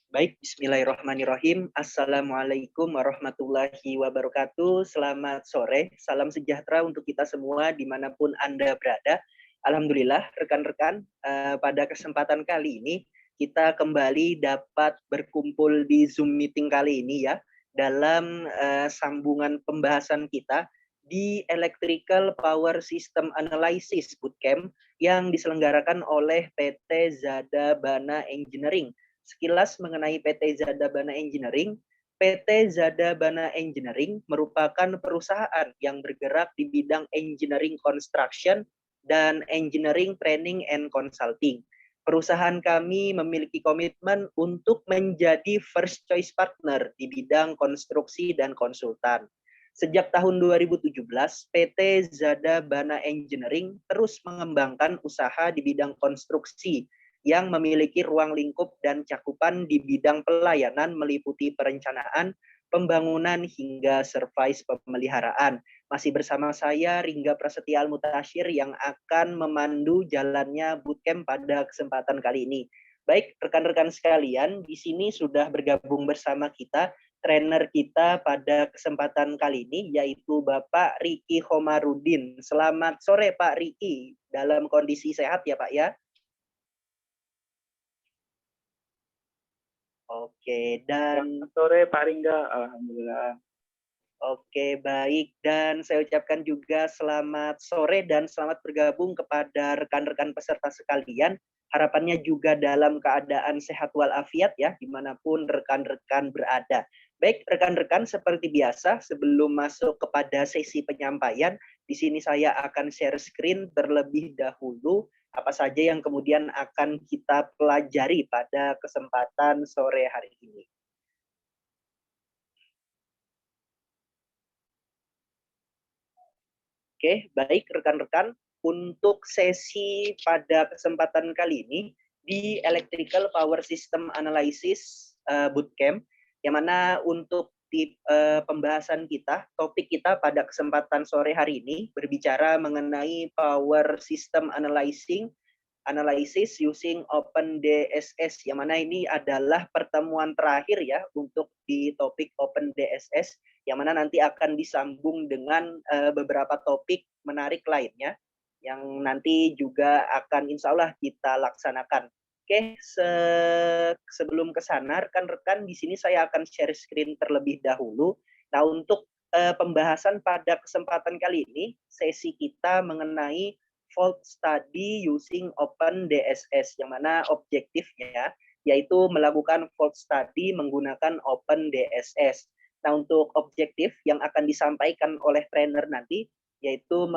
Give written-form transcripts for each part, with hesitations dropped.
Baik, bismillahirrahmanirrahim. Assalamualaikum warahmatullahi wabarakatuh. Selamat sore, salam sejahtera untuk kita semua dimanapun Anda berada. Alhamdulillah, rekan-rekan, pada kesempatan kali ini kita kembali dapat berkumpul di Zoom meeting kali ini ya, dalam sambungan pembahasan kita di Electrical Power System Analysis Bootcamp yang diselenggarakan oleh PT Zada Bana Engineering. Sekilas mengenai PT Zada Bana Engineering, PT Zada Bana Engineering merupakan perusahaan yang bergerak di bidang engineering construction dan engineering training and consulting. Perusahaan kami memiliki komitmen untuk menjadi first choice partner di bidang konstruksi dan konsultan. Sejak tahun 2017, PT Zada Bana Engineering terus mengembangkan usaha di bidang konstruksi yang memiliki ruang lingkup dan cakupan di bidang pelayanan meliputi perencanaan, pembangunan, hingga servis pemeliharaan. Masih bersama saya, Ringga Prasetya Al-Mutasyir, yang akan memandu jalannya bootcamp pada kesempatan kali ini. Baik, rekan-rekan sekalian, di sini sudah bergabung bersama kita trainer kita pada kesempatan kali ini, yaitu Bapak Riki Khomarudin. Selamat sore Pak Riki, dalam kondisi sehat ya Pak ya? Oke, dan Selamat sore Pak Ringga, alhamdulillah. Oke, baik. Dan saya ucapkan juga selamat sore dan selamat bergabung kepada rekan-rekan peserta sekalian. Harapannya juga dalam keadaan sehat walafiat ya, dimanapun rekan-rekan berada. Baik, rekan-rekan, seperti biasa, sebelum masuk kepada sesi penyampaian, di sini saya akan share screen terlebih dahulu apa saja yang kemudian akan kita pelajari pada kesempatan sore hari ini. Oke, baik rekan-rekan, untuk sesi pada kesempatan kali ini di Electrical Power System Analysis Bootcamp, yang mana untuk pembahasan kita, topik kita pada kesempatan sore hari ini berbicara mengenai Power System Analysis using OpenDSS, yang mana ini adalah pertemuan terakhir ya untuk di topik OpenDSS, yang mana nanti akan disambung dengan beberapa topik menarik lainnya yang nanti juga akan insya Allah kita laksanakan. Oke, sebelum ke sana, rekan-rekan, di sini saya akan share screen terlebih dahulu. Nah, untuk pembahasan pada kesempatan kali ini, sesi kita mengenai fault study using OpenDSS, yang mana objektifnya yaitu melakukan fault study menggunakan OpenDSS. Nah, untuk objektif yang akan disampaikan oleh trainer nanti, yaitu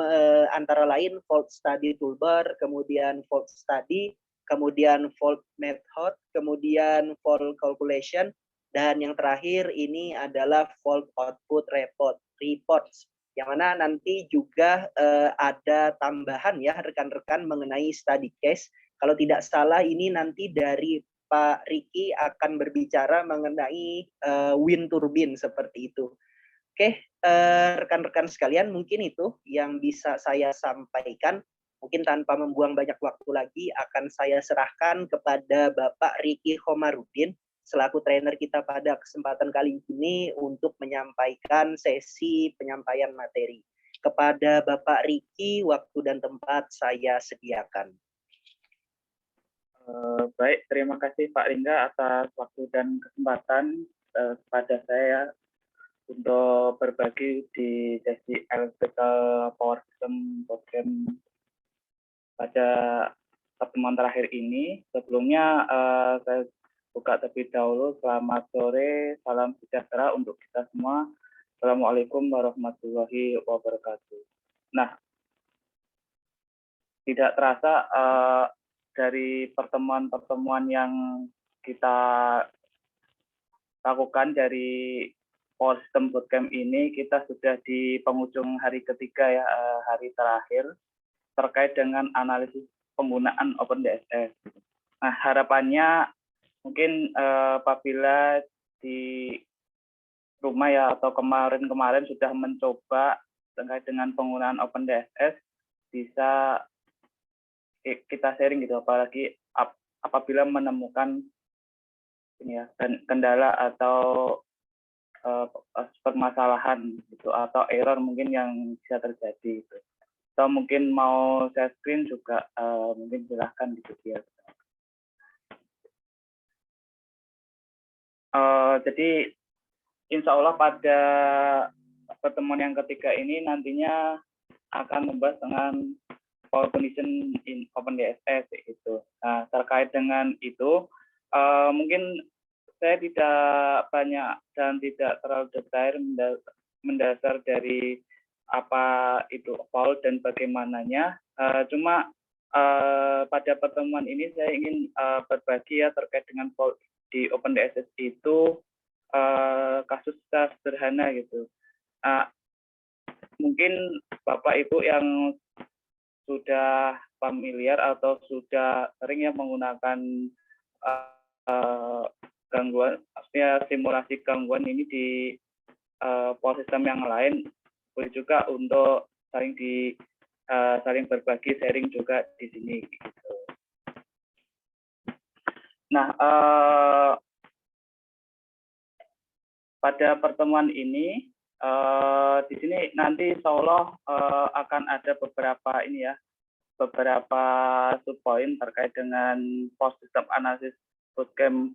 antara lain fault study toolbar, kemudian fault study, kemudian fault method, kemudian fault calculation, dan yang terakhir ini adalah fault output reports, yang mana nanti juga ada tambahan ya rekan-rekan mengenai study case. Kalau tidak salah ini nanti dari Pak Riki akan berbicara mengenai wind turbine seperti itu. Oke, rekan-rekan sekalian, mungkin itu yang bisa saya sampaikan. Mungkin tanpa membuang banyak waktu lagi, akan saya serahkan kepada Bapak Riki Khomarudin selaku trainer kita pada kesempatan kali ini untuk menyampaikan sesi penyampaian materi. Kepada Bapak Riki, waktu dan tempat saya sediakan. Baik, terima kasih Pak Ringga atas waktu dan kesempatan kepada saya untuk berbagi di sesi Electrical Power System Bootcamp pada pertemuan terakhir ini. Sebelumnya saya buka terlebih dahulu. Selamat sore, salam sejahtera untuk kita semua. Assalamualaikum warahmatullahi wabarakatuh. Nah, tidak terasa dari pertemuan-pertemuan yang kita lakukan dari Power System Bootcamp ini, kita sudah di penghujung hari ketiga ya, hari terakhir terkait dengan analisis penggunaan OpenDSS. Nah, harapannya mungkin apabila di rumah ya atau kemarin-kemarin sudah mencoba terkait dengan penggunaan OpenDSS, bisa kita sharing gitu, apalagi apabila menemukan ini ya kendala atau permasalahan gitu atau error mungkin yang bisa terjadi gitu. Atau mungkin mau share screen juga mungkin silahkan gitu ya. Jadi insya Allah pada pertemuan yang ketiga ini nantinya akan membahas dengan power condition in OpenDSS gitu. Nah, terkait dengan itu mungkin saya tidak banyak dan tidak terlalu detail mendasar dari apa itu fault dan bagaimananya. Cuma pada pertemuan ini saya ingin berbagi ya terkait dengan fault di OpenDSS itu kasus sederhana gitu. Mungkin Bapak Ibu yang sudah familiar atau sudah sering ya menggunakan gangguan, artinya simulasi gangguan ini di power system yang lain, boleh juga untuk saling berbagi, sharing juga di sini. Gitu. Nah, pada pertemuan ini di sini nanti insya Allah akan ada beberapa ini ya, beberapa subpoint terkait dengan power system analysis bootcamp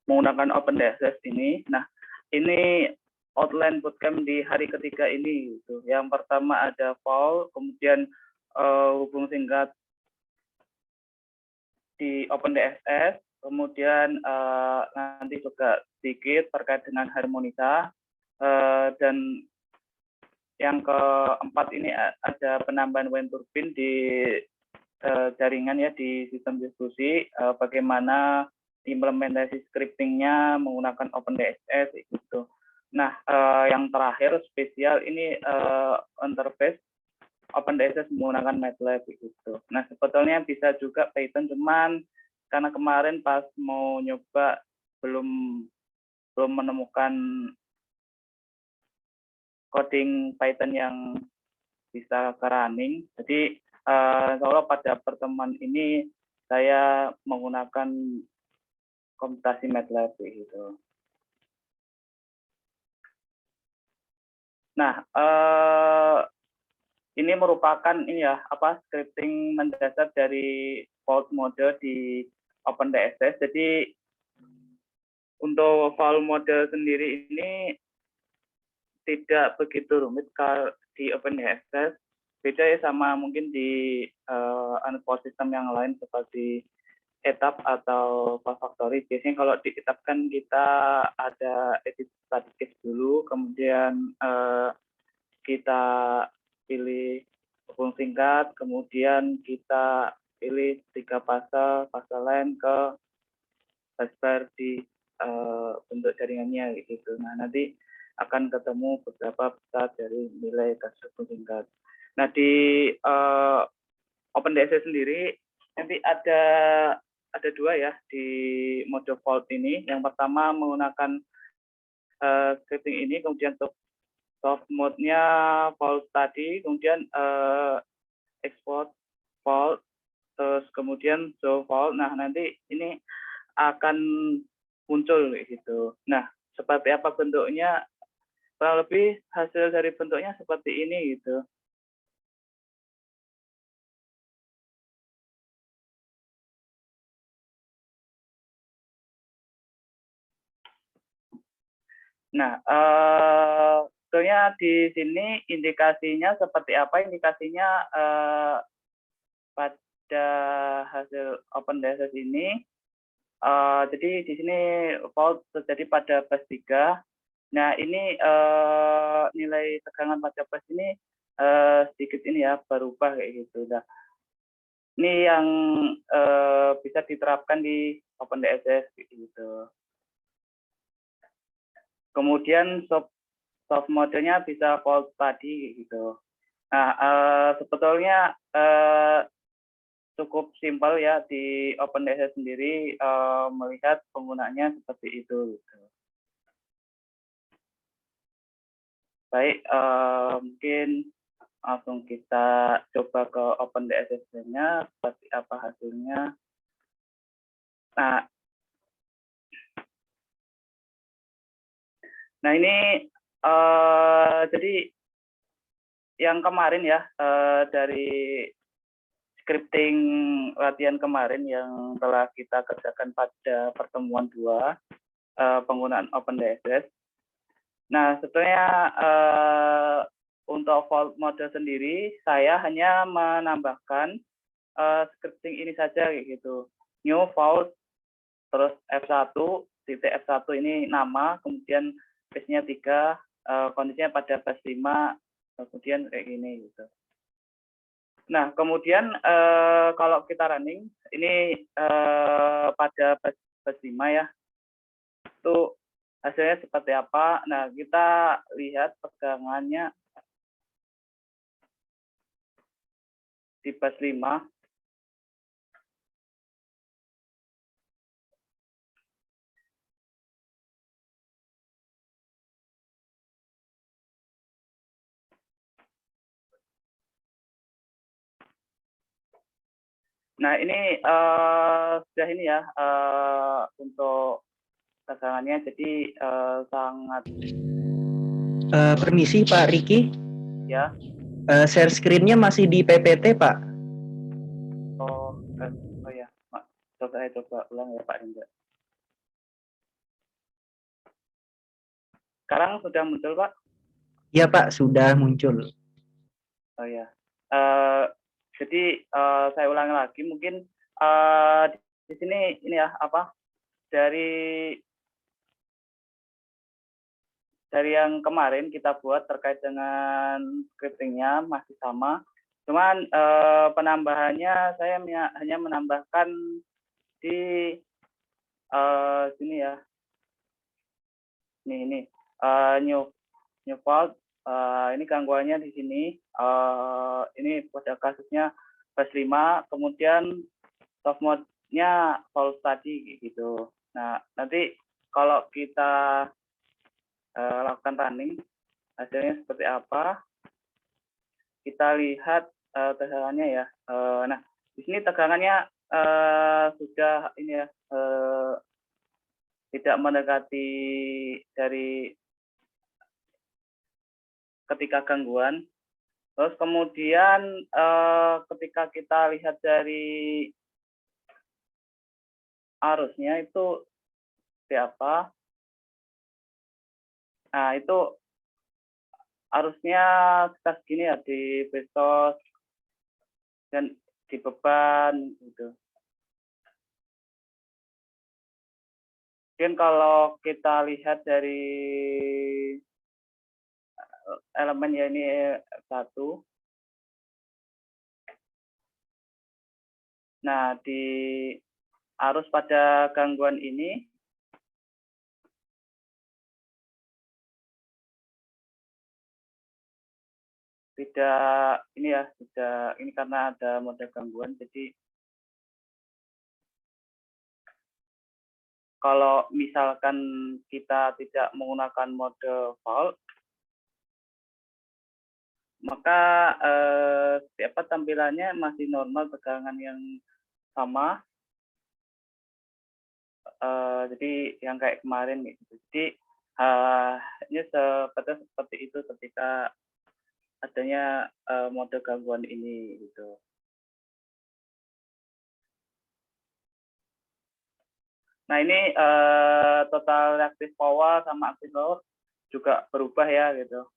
menggunakan OpenDSS ini. Nah, ini outline bootcamp di hari ketiga ini. Gitu. Yang pertama ada fault, kemudian hubung singkat di OpenDSS, kemudian nanti juga sedikit terkait dengan harmonisa, dan yang keempat ini ada penambahan wind turbine di jaringan ya di sistem distribusi, bagaimana implementasi scriptingnya menggunakan OpenDSS gitu. Nah, yang terakhir spesial ini interface OpenDSS menggunakan MATLAB gitu. Nah, sebetulnya bisa juga Python, cuman karena kemarin pas mau nyoba belum menemukan coding Python yang bisa ke running. Jadi kalau pada pertemuan ini saya menggunakan komputasi MATLAB gitu. Nah, ini merupakan ini ya scripting mendasar dari fault mode di OpenDSS. Jadi untuk fault mode sendiri ini tidak begitu rumit kalau di OpenDSS. Beda ya sama mungkin di power system yang lain seperti etap atau file factory. Biasanya kalau di etap kan kita ada edit static case dulu, kemudian kita pilih hubung singkat, kemudian kita pilih 3 fase lain ke hasbar di bentuk jaringannya gitu. Nah, nanti akan ketemu beberapa besar dari nilai kasus hubung singkat. Nah, di OpenDSS sendiri nanti ada dua ya di mode fault ini. Yang pertama menggunakan scripting ini, kemudian untuk soft mode-nya fault tadi, kemudian export fault, terus kemudian show fault. Nah, nanti ini akan muncul gitu. Nah, seperti apa bentuknya? Kurang lebih hasil dari bentuknya seperti ini gitu. Nah, sebetulnya di sini indikasinya seperti apa? Indikasinya pada hasil OpenDSS ini, jadi di sini fault terjadi pada bus 3. Nah, ini nilai tegangan pada bus ini sedikit ini ya berubah kayak gitu. Nah, ini yang bisa diterapkan di OpenDSS gitu. Kemudian soft mode-nya bisa fault tadi gitu. Nah, sebetulnya cukup simpel ya di OpenDSS sendiri melihat penggunanya seperti itu. Gitu. Baik, mungkin langsung kita coba ke OpenDSS-nya seperti apa hasilnya. Nah, Nah ini jadi yang kemarin ya dari scripting latihan kemarin yang telah kita kerjakan pada pertemuan 2 penggunaan OpenDSS. Nah sebetulnya untuk vault mode sendiri saya hanya menambahkan scripting ini saja kayak gitu. New vault terus F1 titik F1 ini nama, kemudian base-nya 3, kondisinya pada base 5, kemudian kayak gini gitu. Nah, kemudian kalau kita running ini pada base 5 ya, itu hasilnya seperti apa. Nah, kita lihat pegangannya di base 5. Nah, ini sudah ini ya untuk pegangannya, jadi sangat Permisi Pak Riki, ya. share screen-nya masih di PPT Pak. Oh ya, coba ulang ya Pak Hendra. Sekarang sudah muncul Pak? Ya Pak, sudah muncul. Oh ya, jadi saya ulangi lagi, mungkin di sini ini ya apa dari yang kemarin kita buat terkait dengan scriptingnya masih sama, cuman penambahannya saya hanya menambahkan di sini ya, ini new fault. Ini gangguannya di sini. Ini pada kasusnya base 5, kemudian soft mode-nya fault tadi gitu. Nah, nanti kalau kita lakukan running, hasilnya seperti apa? Kita lihat tegangannya ya. Nah, di sini tegangannya sudah ini ya, tidak mendekati dari ketika gangguan. Terus kemudian ketika kita lihat dari arusnya itu seperti apa? Nah itu arusnya kita segini ya di besos dan di beban gitu. Mungkin kalau kita lihat dari elemen ya ini satu. Nah di arus pada gangguan ini tidak ini ya, tidak ini karena ada mode gangguan, jadi kalau misalkan kita tidak menggunakan mode fault, maka tampilannya masih normal, tegangan yang sama, jadi yang kayak kemarin gitu. Jadi ini seperti itu ketika adanya mode gangguan ini gitu. Nah ini total reactive power sama active power juga berubah ya gitu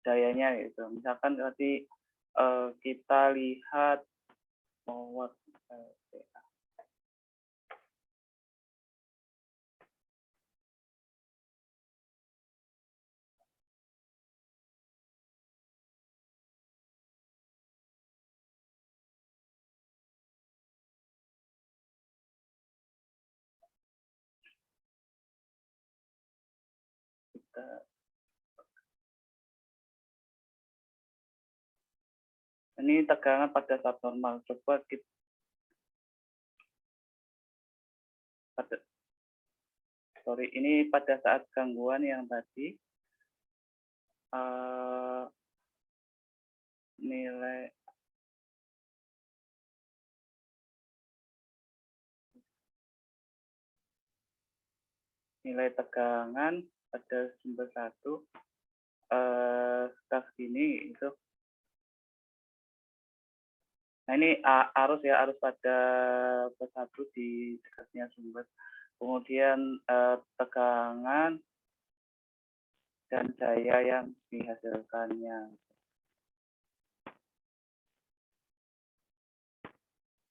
dayanya gitu. Misalkan nanti kita lihat power ini tegangan pada saat normal. Coba kita ini pada saat gangguan yang tadi nilai tegangan pada sumber 1 staff ini itu. Nah ini arus ya, arus pada B1 di dekatnya sumber. Kemudian tegangan dan daya yang dihasilkannya.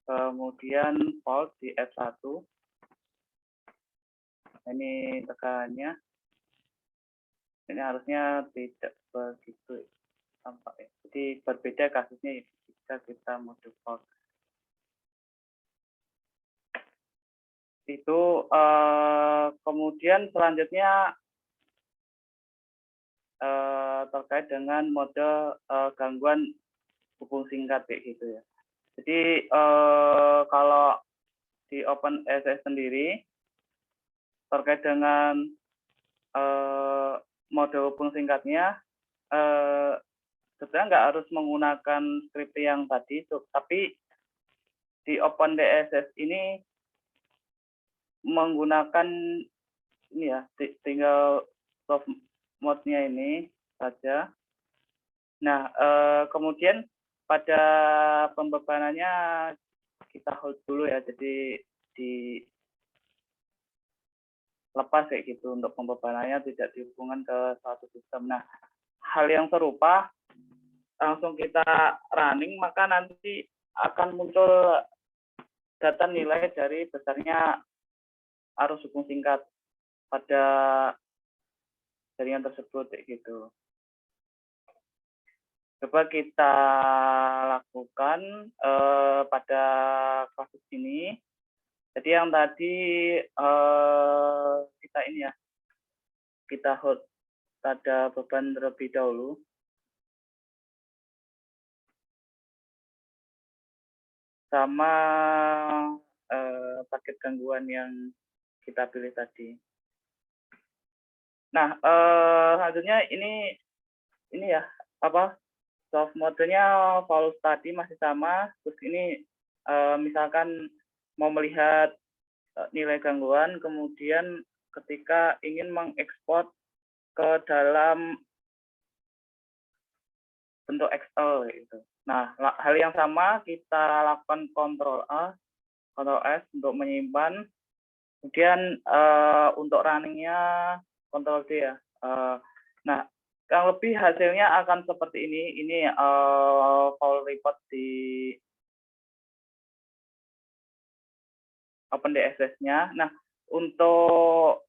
Kemudian volt di F1. Ini tekanannya. Ini harusnya tidak begitu tampak ya. Jadi berbeda kasusnya jika kita mode volt. Itu kemudian selanjutnya terkait dengan mode gangguan hubung singkat kayak gitu ya. Jadi kalau di OpenSS sendiri terkait dengan mode hubung singkatnya sebenarnya nggak harus menggunakan skrip yang tadi, tapi di OpenDSS ini menggunakan ini ya, tinggal soft mode-nya ini saja. Nah, kemudian pada pembebanannya kita hold dulu ya, jadi di lepas kayak gitu untuk pembebanannya tidak dihubungkan ke suatu sistem. Nah, hal yang serupa langsung kita running, maka nanti akan muncul data nilai dari besarnya arus hubung singkat pada jaringan tersebut kayak gitu. Coba kita lakukan pada kasus ini. Jadi yang tadi kita ini ya, kita hold pada beban terlebih dahulu. Sama paket gangguan yang kita pilih tadi. Nah, selanjutnya ini ya, soft mode-nya false tadi masih sama. Terus ini misalkan mau melihat nilai gangguan, kemudian ketika ingin mengekspor ke dalam bentuk Excel gitu. Nah, hal yang sama kita lakukan Ctrl A, Ctrl S untuk menyimpan. Kemudian untuk running-nya Ctrl D ya. Nah, kurang lebih hasilnya akan seperti ini. Ini file report di OpenDSS-nya. Nah, untuk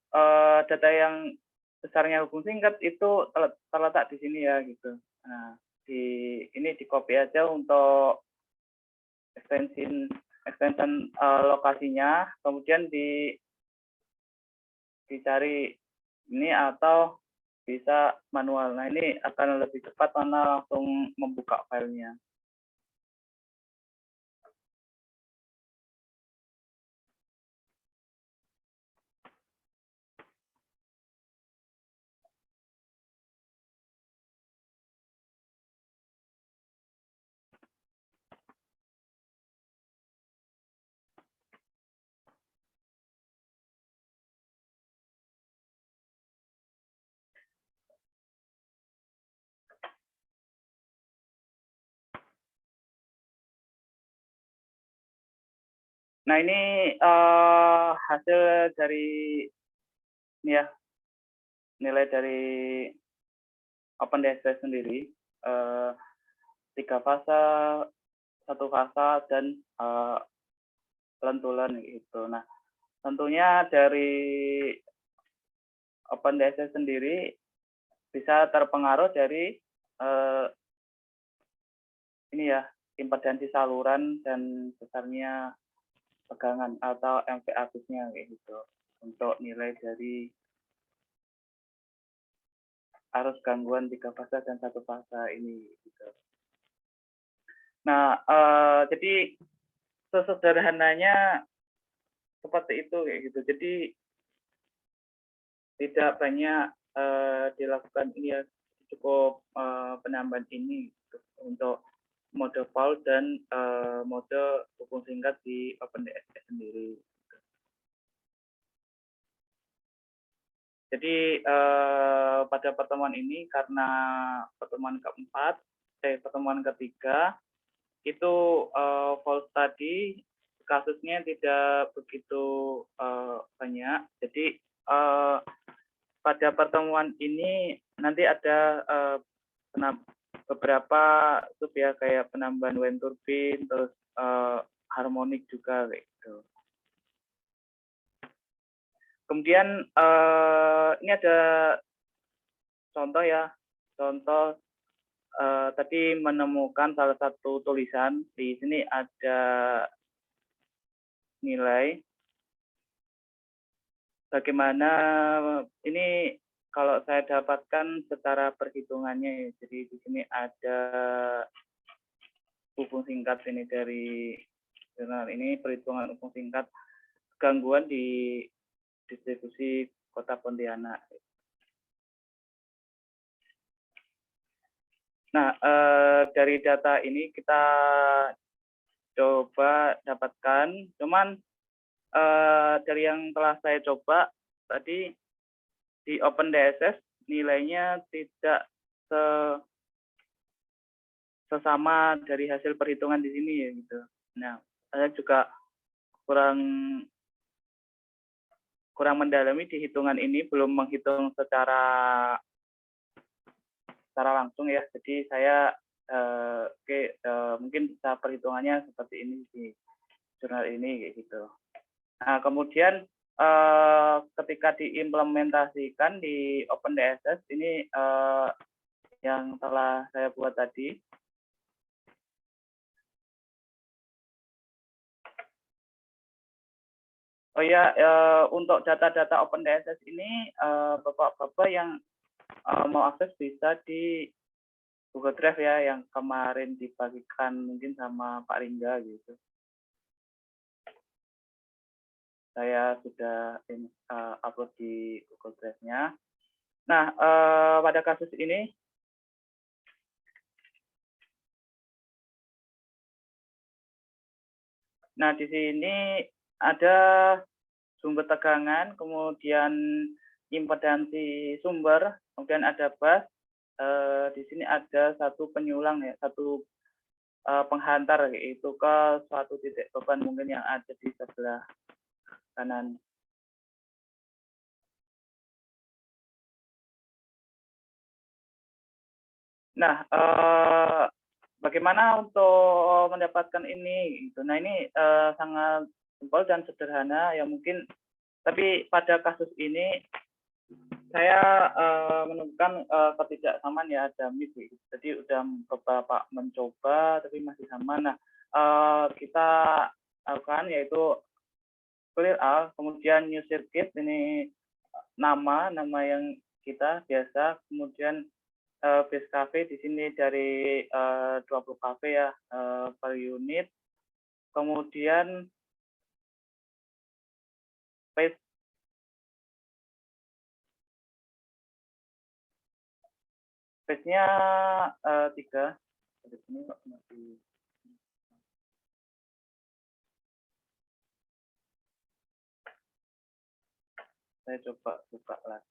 data yang besarnya hubung singkat itu terletak di sini ya gitu. Nah, ini di copy aja untuk extension lokasinya, kemudian dicari ini atau bisa manual. Nah, ini akan lebih cepat karena langsung membuka filenya. Nah, ini hasil dari ini ya, nilai dari OpenDSS sendiri, 3 fase, 1 fase, dan lentulan gitu. Nah, tentunya dari OpenDSS sendiri bisa terpengaruh dari ini ya, impedansi saluran dan besarnya tegangan atau MV-nya kayak gitu untuk nilai dari arus gangguan 3 fase dan 1 fase ini gitu. Nah, jadi sesederhananya seperti itu kayak gitu. Jadi tidak banyak dilakukan ini ya, cukup penambahan ini gitu, untuk mode fault dan mode hubung singkat di OpenDSS sendiri. Jadi pada pertemuan ini karena pertemuan pertemuan ketiga itu false tadi kasusnya tidak begitu banyak. Jadi pada pertemuan ini nanti ada beberapa sub ya, kayak penambahan wind turbine, terus harmonik juga kayak gitu. Kemudian ini ada contoh ya, contoh tadi menemukan salah satu tulisan di sini ada nilai bagaimana ini kalau saya dapatkan secara perhitungannya. Jadi di sini ada hubung singkat ini dari jurnal ini, perhitungan hubung singkat gangguan di distribusi Kota Pontianak. Nah, dari data ini kita coba dapatkan, cuman dari yang telah saya coba tadi di OpenDSS nilainya tidak sesama dari hasil perhitungan di sini ya gitu. Nah, saya juga kurang mendalami di hitungan ini, belum menghitung secara langsung ya. Jadi saya mungkin bisa perhitungannya seperti ini di jurnal ini kayak gitu. Nah, kemudian ketika diimplementasikan di OpenDSS ini yang telah saya buat tadi. Oh ya, untuk data-data OpenDSS ini Bapak-Bapak yang mau akses bisa di Google Drive ya, yang kemarin dibagikan mungkin sama Pak Ringga gitu. Saya sudah upload di Google Drive-nya. Nah, pada kasus ini, nah di sini ada sumber tegangan, kemudian impedansi sumber, kemudian ada bus. Di sini ada satu penyulang ya, satu penghantar yaitu ke suatu titik beban mungkin yang ada di sebelah kanan. Nah, bagaimana untuk mendapatkan ini? Nah, ini sangat simpel dan sederhana ya mungkin, tapi pada kasus ini saya menemukan ketidaksamaan ya, ada miss. Jadi udah beberapa mencoba tapi masih sama. Nah, kita lakukan yaitu clear all, kemudian new circuit, ini nama yang kita biasa, kemudian base cafe di sini dari 20 cafe ya per unit, kemudian phase-nya 3. Di sini masih saya coba buka lagi.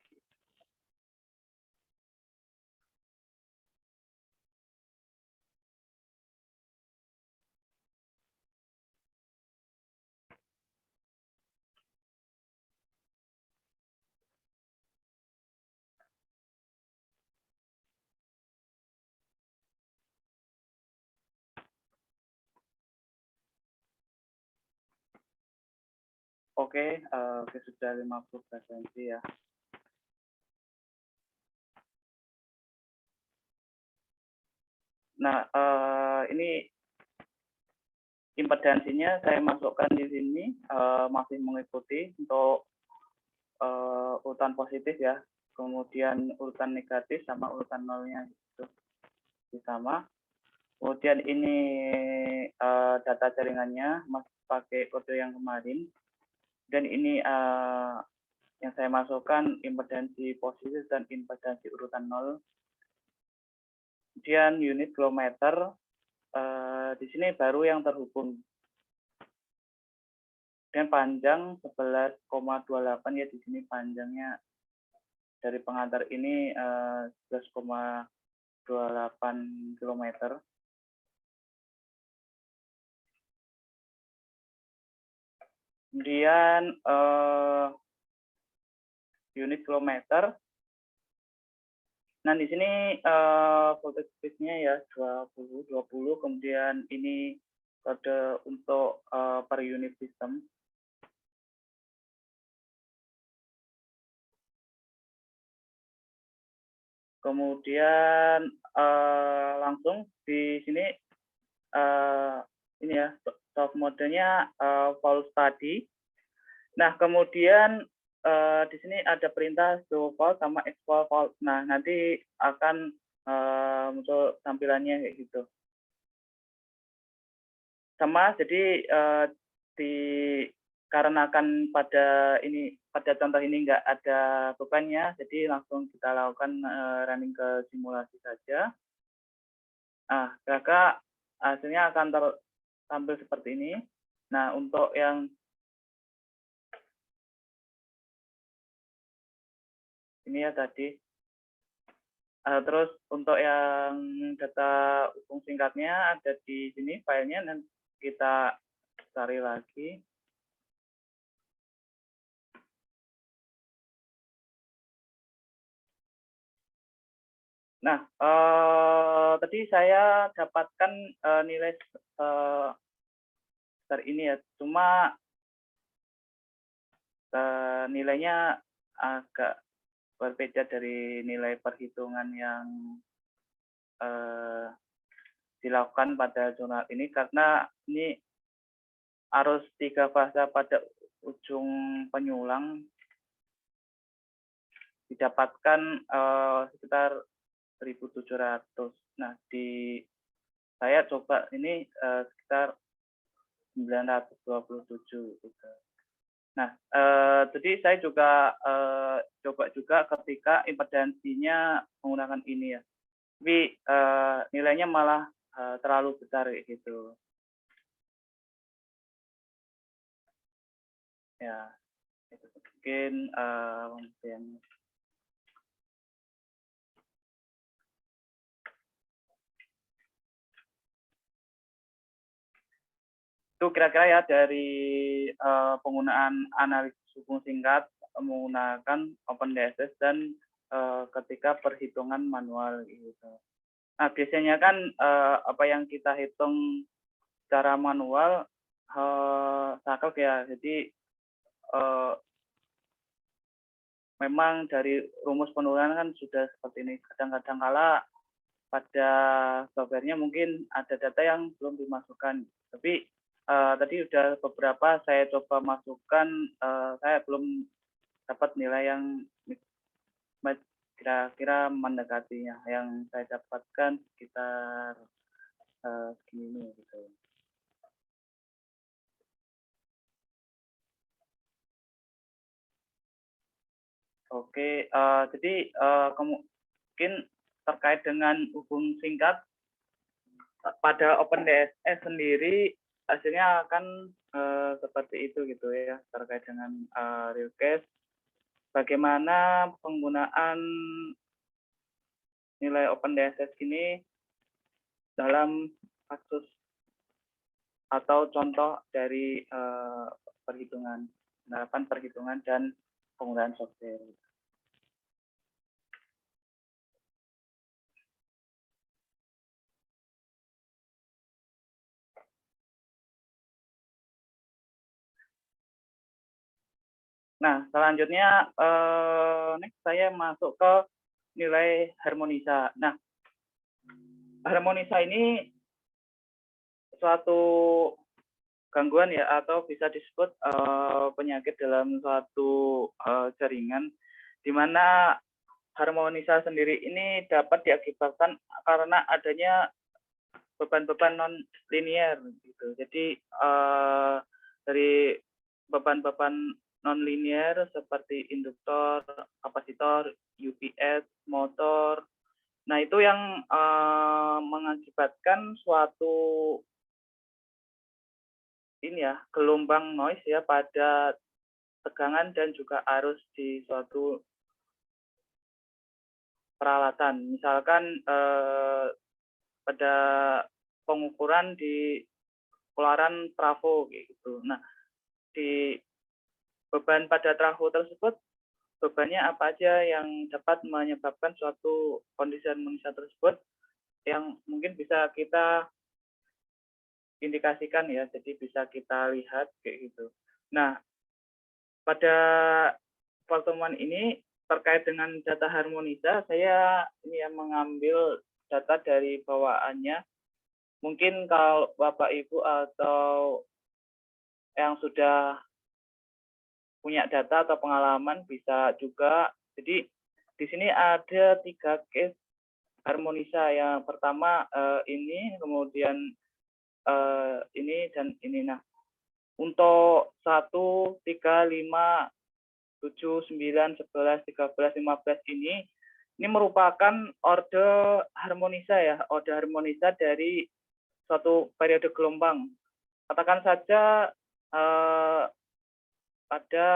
Oke, sudah 50% ya. Nah, ini impedansinya saya masukkan di sini, masih mengikuti untuk urutan positif ya, kemudian urutan negatif sama urutan nolnya itu sama. Kemudian ini data jaringannya masih pakai kode yang kemarin, dan ini yang saya masukkan impedansi positif dan impedansi urutan 0. Kemudian unit kilometer di sini baru yang terhubung. Dan panjang 11,28 ya, di sini panjangnya dari pengantar ini 11,28 km. Kemudian unit kilometer. Nah, di sini voltage speed-nya ya 20, kemudian ini kode untuk per unit sistem. Kemudian langsung di sini ini ya soft modenya pulse tadi. Nah, kemudian di sini ada perintah show pulse sama export pulse. Nah, nanti akan muncul tampilannya kayak gitu. Sama, jadi dikarenakan pada contoh ini nggak ada bebannya, jadi langsung kita lakukan running ke simulasi saja. Nah, kakak hasilnya akan tampil seperti ini. Nah, untuk yang ini ya tadi. Terus untuk yang data hubung singkatnya ada di sini filenya, nanti kita cari lagi. Nah, tadi saya dapatkan nilai besar ini ya, cuma nilainya agak berbeda dari nilai perhitungan yang dilakukan pada jurnal ini, karena ini arus 3 fase pada ujung penyulang didapatkan sekitar 1.700. Nah, saya coba ini sekitar 927 gitu. Nah, jadi saya juga coba juga ketika impedansinya menggunakan ini ya, tapi nilainya malah terlalu besar gitu. Ya, itu mungkin pembuktiannya. Itu kira-kira ya dari penggunaan analisis hubung singkat menggunakan OpenDSS dan ketika perhitungan manual gitu. Nah, biasanya kan apa yang kita hitung secara manual saklek ya. Jadi memang dari rumus penurunan kan sudah seperti ini. Kadang-kadang kala pada software-nya mungkin ada data yang belum dimasukkan. Tapi tadi udah beberapa saya coba masukkan, saya belum dapat nilai yang kira-kira mendekatinya. Yang saya dapatkan sekitar segini gitu. Oke, jadi mungkin terkait dengan hubung singkat pada OpenDSS sendiri hasilnya akan seperti itu gitu ya, terkait dengan real case. Bagaimana penggunaan nilai OpenDSS ini dalam kasus atau contoh dari penerapan perhitungan dan penggunaan software. Nah, selanjutnya next saya masuk ke nilai harmonisa. Nah, harmonisa ini suatu gangguan ya, atau bisa disebut penyakit dalam suatu jaringan, di mana harmonisa sendiri ini dapat diakibatkan karena adanya beban-beban non linear gitu. Jadi dari beban-beban non linear seperti induktor, kapasitor, UPS, motor. Nah, itu yang mengakibatkan suatu ini ya, gelombang noise ya pada tegangan dan juga arus di suatu peralatan. Misalkan pada pengukuran di keluaran trafo kayak gitu. Nah, di beban pada trafo tersebut, bebannya apa aja yang dapat menyebabkan suatu kondisi harmonika tersebut yang mungkin bisa kita indikasikan ya, jadi bisa kita lihat kayak gitu. Nah, pada pertemuan ini terkait dengan data harmonisa, saya ini yang mengambil data dari bawaannya. Mungkin kalau Bapak Ibu atau yang sudah punya data atau pengalaman bisa juga. Jadi di sini ada 3 case harmonisa. Yang pertama ini, kemudian ini dan ini. Nah, untuk 1, 3, 5, 7, 9, 11, 13, 15 ini merupakan orde harmonisa ya, orde harmonisa dari suatu periode gelombang. Katakan saja ada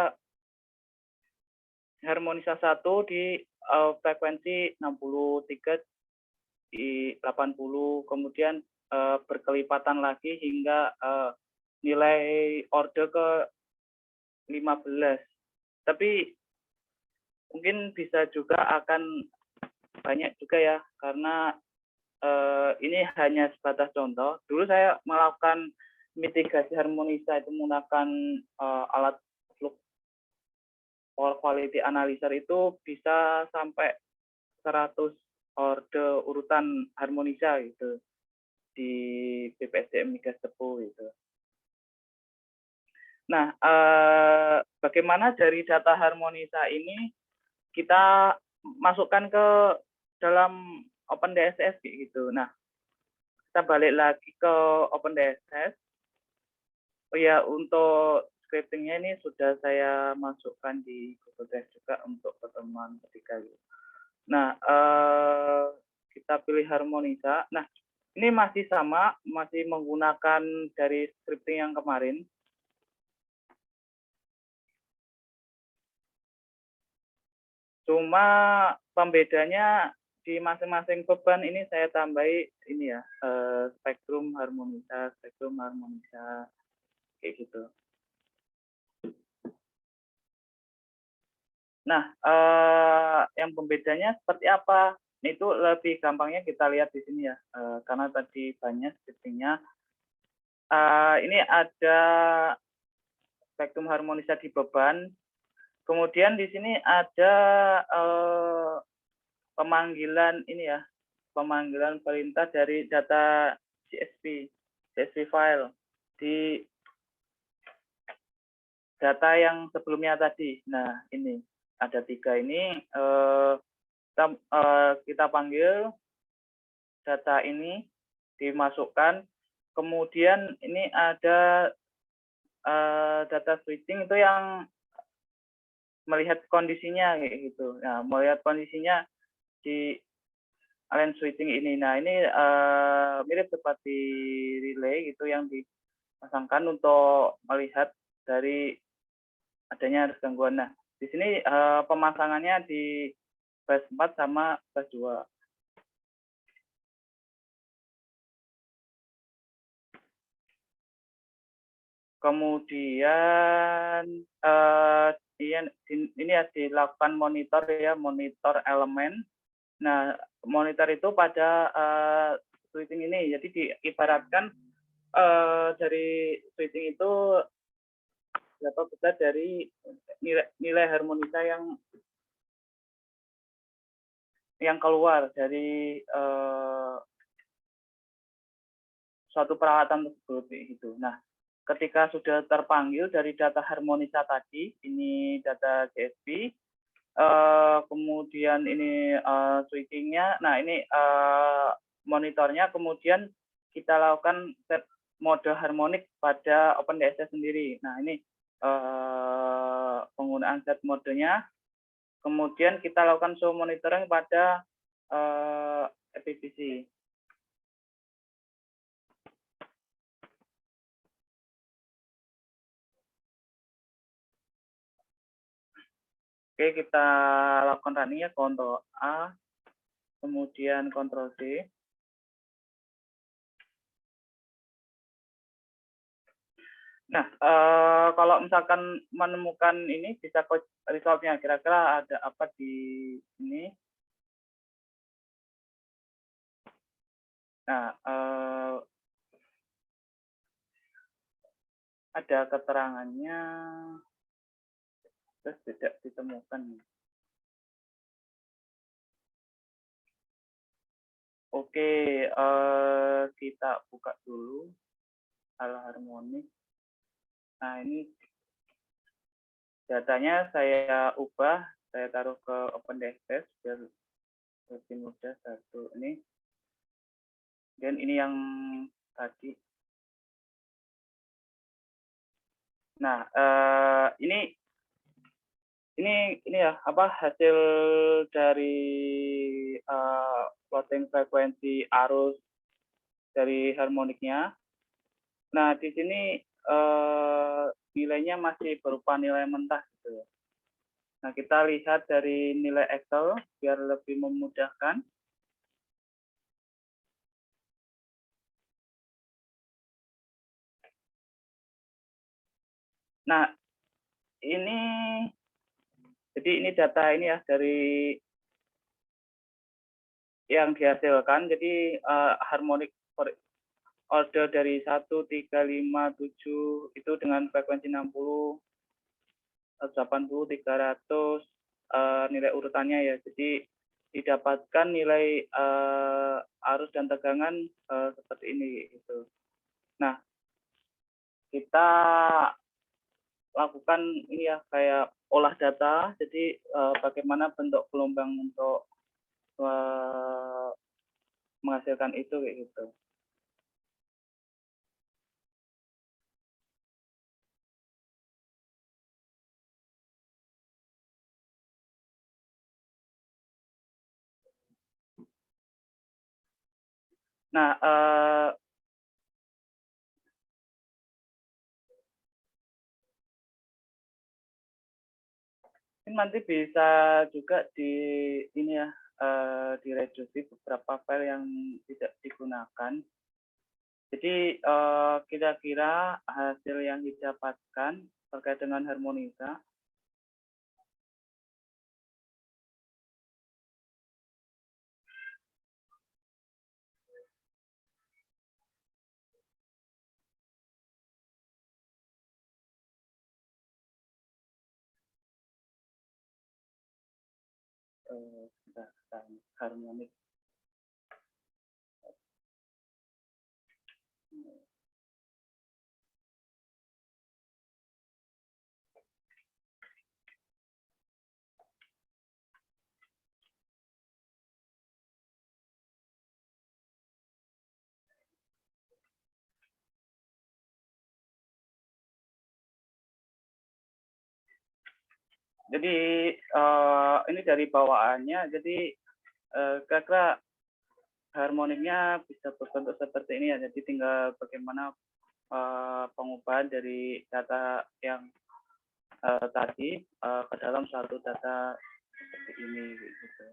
harmonisa 1 di frekuensi 63 di 80, kemudian berkelipatan lagi hingga nilai orde ke 15. Tapi mungkin bisa juga akan banyak juga ya, karena ini hanya sebatas contoh. Dulu saya melakukan mitigasi harmonisa itu menggunakan alat power quality analyzer itu bisa sampai 100 orde urutan harmonisa gitu di BPSDM Migas Tepu gitu. Nah, bagaimana dari data harmonisa ini kita masukkan ke dalam OpenDSS gitu. Nah, kita balik lagi ke OpenDSS. Oh ya, untuk scriptingnya ini sudah saya masukkan di Google Drive juga untuk pertemuan ketiga. Nah, kita pilih harmonisa. Nah, ini masih sama, masih menggunakan dari scripting yang kemarin. Cuma pembedanya di masing-masing beban ini saya tambahi ini ya, spektrum harmonisa kayak gitu. Nah, yang pembedanya seperti apa? Itu lebih gampangnya kita lihat di sini ya, karena tadi banyak scriptingnya. Ini ada spektrum harmonisa di beban. Kemudian di sini ada pemanggilan ini ya, pemanggilan perintah dari data CSV file di data yang sebelumnya tadi. Nah, ini ada 3 ini. Kita panggil data ini, dimasukkan. Kemudian ini ada data switching itu yang melihat kondisinya kayak gitu. Nah, melihat kondisinya di line switching ini. Nah, ini mirip seperti relay gitu yang dipasangkan untuk melihat dari adanya gangguan. Nah, di sini pemasangannya di bus 4 sama bus 2. Kemudian ini ya dilakukan monitor ya, monitor elemen. Nah, monitor itu pada switching ini. Jadi diibaratkan dari switching itu berapa besar dari nilai harmonisa yang keluar dari suatu peralatan tersebut gitu. Nah, ketika sudah terpanggil dari data harmonisa tadi, ini data CSV, kemudian ini switchingnya, nah ini monitornya, kemudian kita lakukan set mode harmonik pada OpenDSS sendiri. Nah, ini penggunaan set modenya, kemudian kita lakukan show monitoring pada FPVC. Oke, kita lakukan running ya, Ctrl A. kemudian Ctrl D. Nah, kalau misalkan menemukan ini bisa result-nya, kira-kira ada apa di sini. Nah, ada keterangannya, terus tidak ditemukan. Oke, kita buka dulu hal harmonik. Nah, ini datanya saya ubah, saya taruh ke OpenDSS biar lebih mudah. Satu ini, dan ini yang tadi. Nah, ini ya apa hasil dari plotting frekuensi arus dari harmoniknya. Nah, di sini nilainya masih berupa nilai mentah gitu. Nah, kita lihat dari nilai Excel biar lebih memudahkan. Nah, jadi ini data ini ya dari yang dihasilkan. Jadi harmonik order dari 1, 3, 5, 7 itu dengan frekuensi 60, 80, 300 nilai urutannya ya. Jadi didapatkan nilai arus dan tegangan seperti ini gitu. Nah, kita lakukan ini ya kayak olah data. Jadi bagaimana bentuk gelombang untuk menghasilkan itu kayak gitu. Nah, ini nanti bisa juga ini ya direduksi beberapa file yang tidak digunakan. Jadi kira-kira hasil yang didapatkan terkait dengan harmonika. Harmonik. Jadi ini dari bawaannya. Jadi kira-kira harmoniknya bisa berbentuk seperti ini ya. Jadi tinggal bagaimana pengubahan dari data yang tadi ke dalam satu data seperti ini gitu.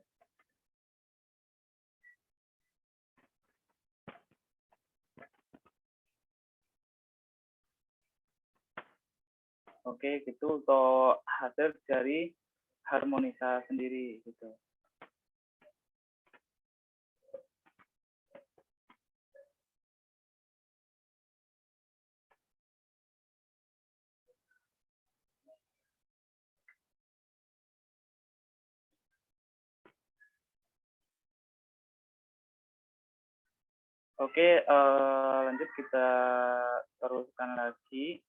Oke, gitu untuk hasil dari harmonika sendiri gitu. Oke, lanjut kita teruskan lagi.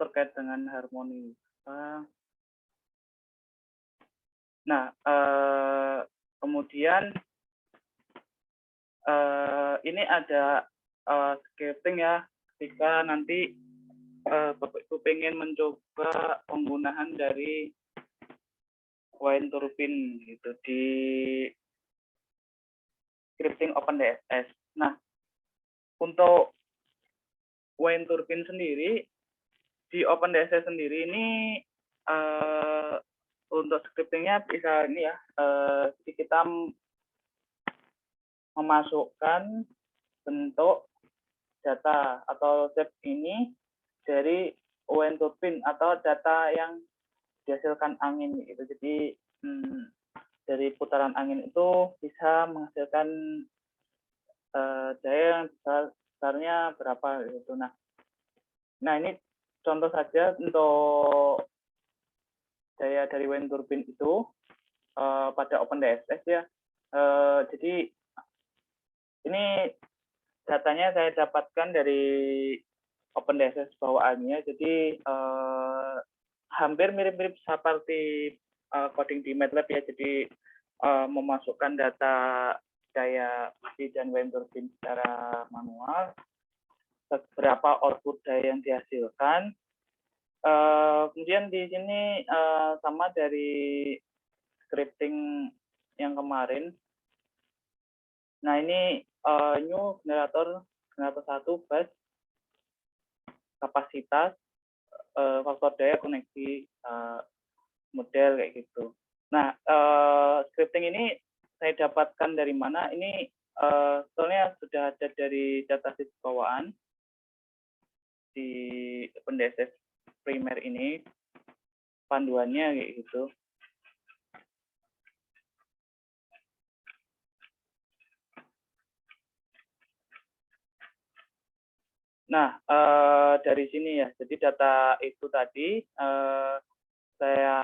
Terkait dengan harmonika. Nah, kemudian ini ada scripting ya, ketika nanti Bapak Ibu pengen mencoba penggunaan dari wind turbine gitu di scripting OpenDSS. Nah, untuk wind turbine sendiri di OpenDSS sendiri ini untuk scriptingnya bisa ini ya, jadi kita memasukkan bentuk data atau shape ini dari wind turbine atau data yang dihasilkan angin gitu. Jadi dari putaran angin itu bisa menghasilkan daya yang besarnya berapa gitu. Nah ini contoh saja untuk daya dari wind turbine itu pada OpenDSS ya. Jadi ini datanya saya dapatkan dari OpenDSS bawaannya. Jadi hampir mirip-mirip seperti coding di MATLAB ya. Jadi memasukkan data daya AC dan wind turbine secara manual, beberapa output daya yang dihasilkan. Kemudian di sini sama dari scripting yang kemarin. Nah ini new generator 1 bus kapasitas faktor daya koneksi model kayak gitu. Nah scripting ini saya dapatkan dari mana? Ini sebetulnya sudah ada dari datasheet bawaan di OpenDSS primer ini, panduannya kayak gitu. Nah, dari sini ya, jadi data itu tadi saya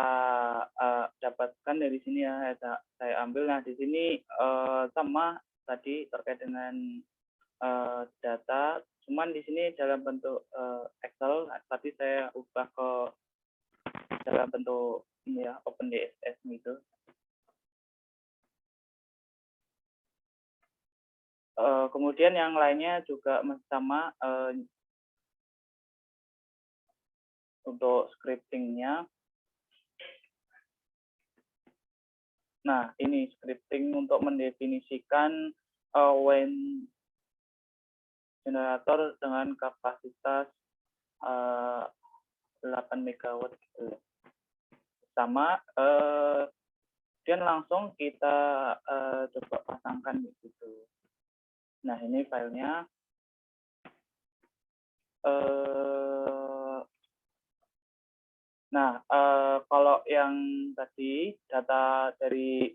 dapatkan dari sini ya, saya ambil. Nah, di sini sama tadi terkait dengan data, cuman di sini dalam bentuk Excel, tapi saya ubah ke dalam bentuk ini ya, OpenDSS gitu. Kemudian yang lainnya juga sama untuk scriptingnya. Nah, ini scripting untuk mendefinisikan wind generator dengan kapasitas 8 MW gitu. Sama, dan langsung kita coba pasangkan gitu. Nah, ini filenya. Nah, kalau yang tadi data dari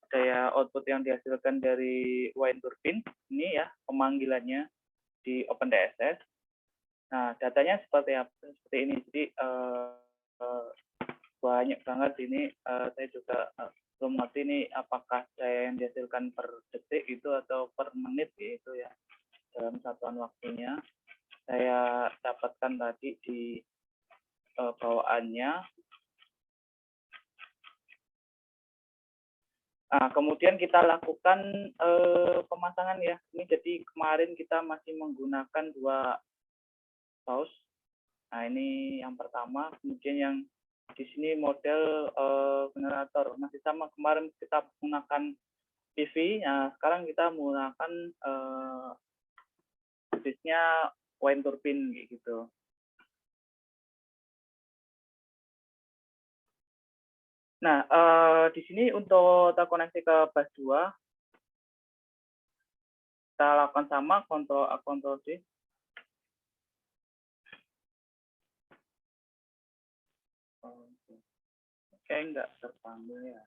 daya output yang dihasilkan dari wind turbine, ini ya pemanggilannya di OpenDSS. Nah, datanya seperti apa? Seperti ini. Jadi banyak banget ini. Saya juga belum ngerti ini apakah daya yang dihasilkan per detik itu atau per menit gitu ya, dalam satuan waktunya. Saya dapatkan tadi di bawaannya. Nah, kemudian kita lakukan pemasangan ya. Ini jadi kemarin kita masih menggunakan 2 paus. Nah, ini yang pertama. Kemudian yang di sini model generator masih sama, kemarin kita menggunakan PV. Nah, sekarang kita menggunakan jenisnya wind turbine gitu. Nah, di sini untuk terkoneksi ke bus 2, kita lakukan sama, Ctrl D. Oke, nggak terpanggil ya.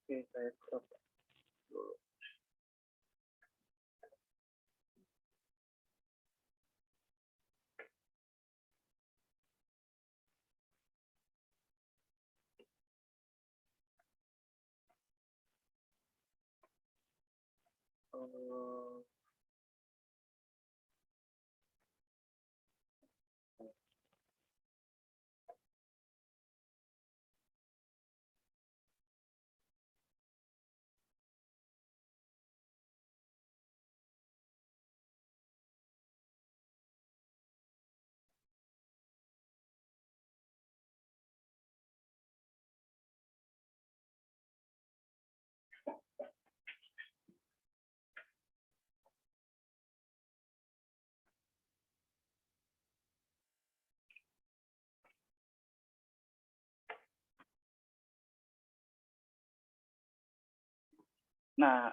Oke, saya crop dulu. Oh, nah,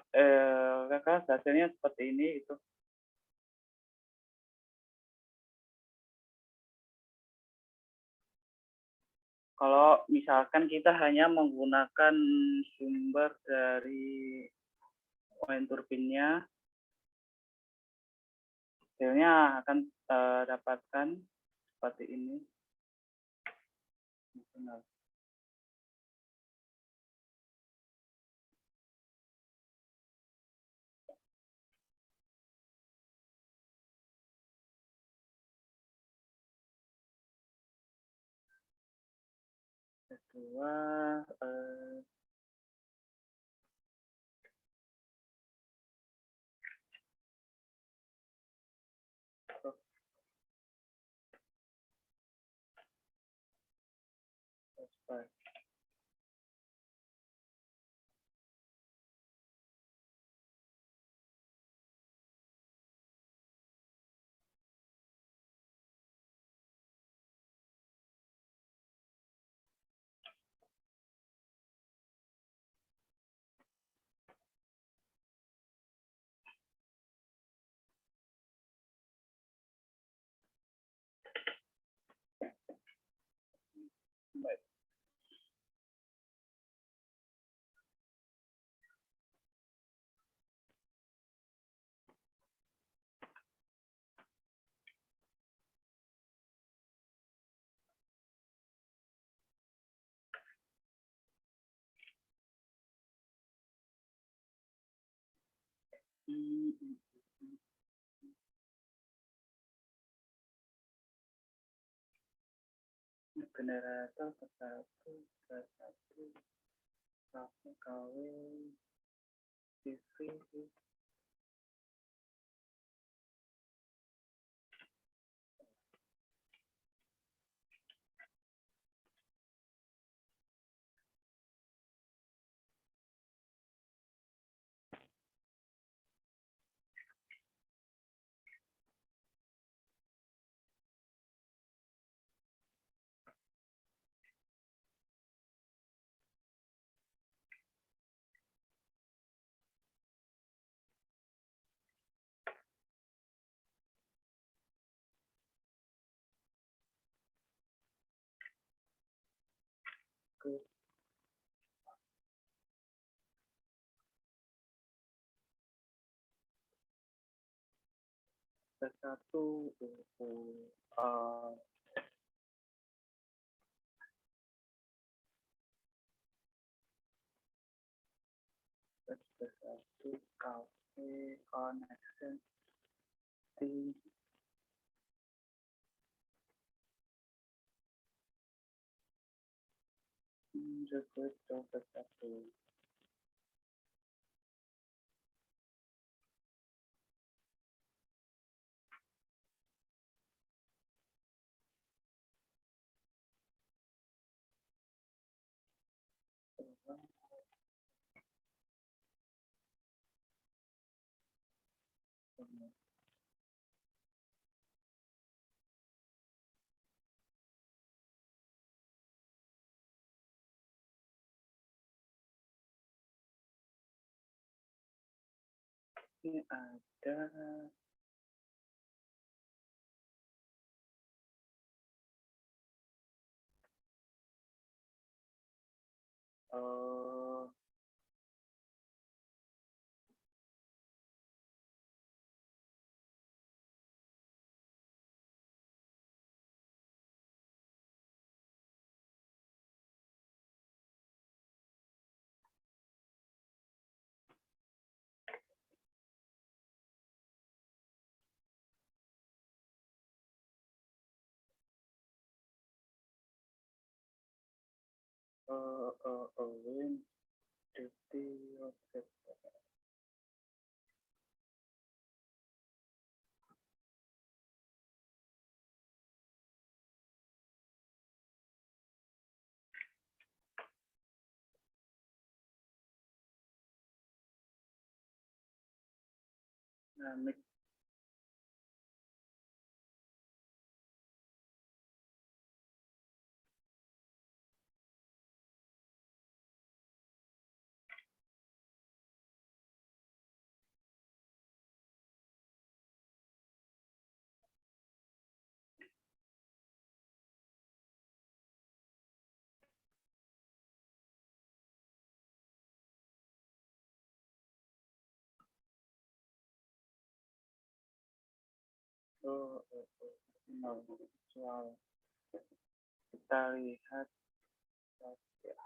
kakak hasilnya seperti ini itu. Kalau misalkan kita hanya menggunakan sumber dari koin turbinnya, hasilnya akan dapatkan seperti ini. Kedua, generator ke satu kawin TV. Ke satu ke satu kafe connection di sirkuit ke satu. Ini ada Win duty object. Dynamic. No, visual. Kita lihat saja.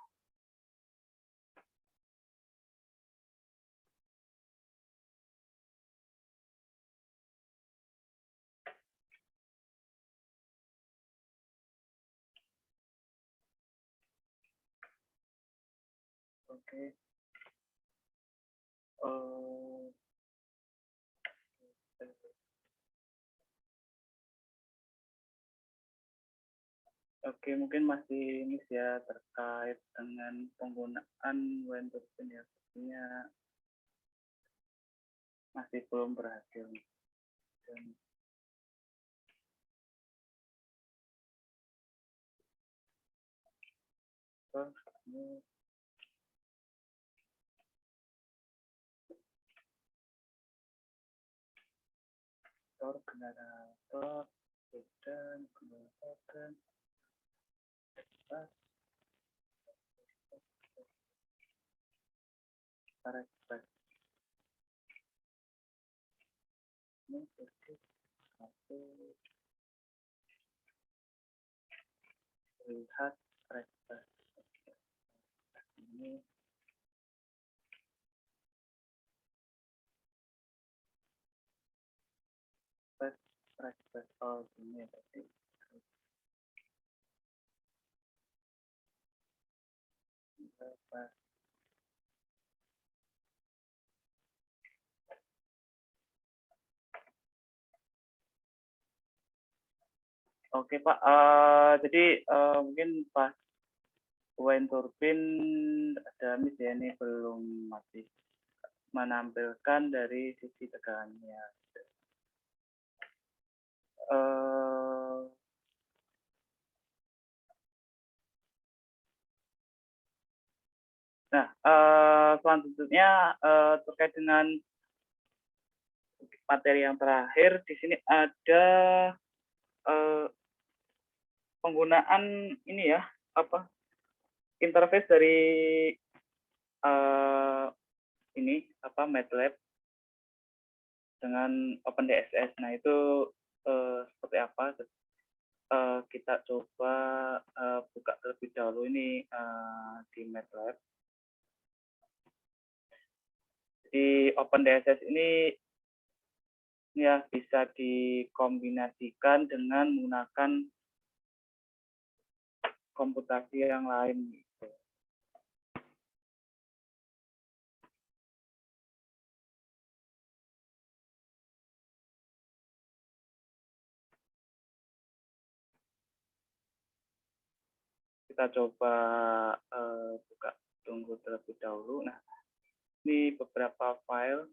Oke. Oke, mungkin masih ini ya terkait dengan penggunaan when turbine ya, sepertinya masih belum berhasil. Dan terus ini generator dan generator tarik ini jadi satu lihat rektor ini rektor ini tadi Oke Pak, jadi mungkin pas wind turbine ada miss ya, ini belum masih menampilkan dari sisi tegangannya. Nah, selanjutnya terkait dengan materi yang terakhir, di sini ada penggunaan ini ya, interface dari ini MATLAB dengan OpenDSS. Nah itu seperti apa? Kita coba buka terlebih dahulu ini di MATLAB. Di OpenDSS ini ya bisa dikombinasikan dengan menggunakan komputasi yang lain. Kita coba buka, tunggu terlebih dahulu. Nah, ini beberapa file.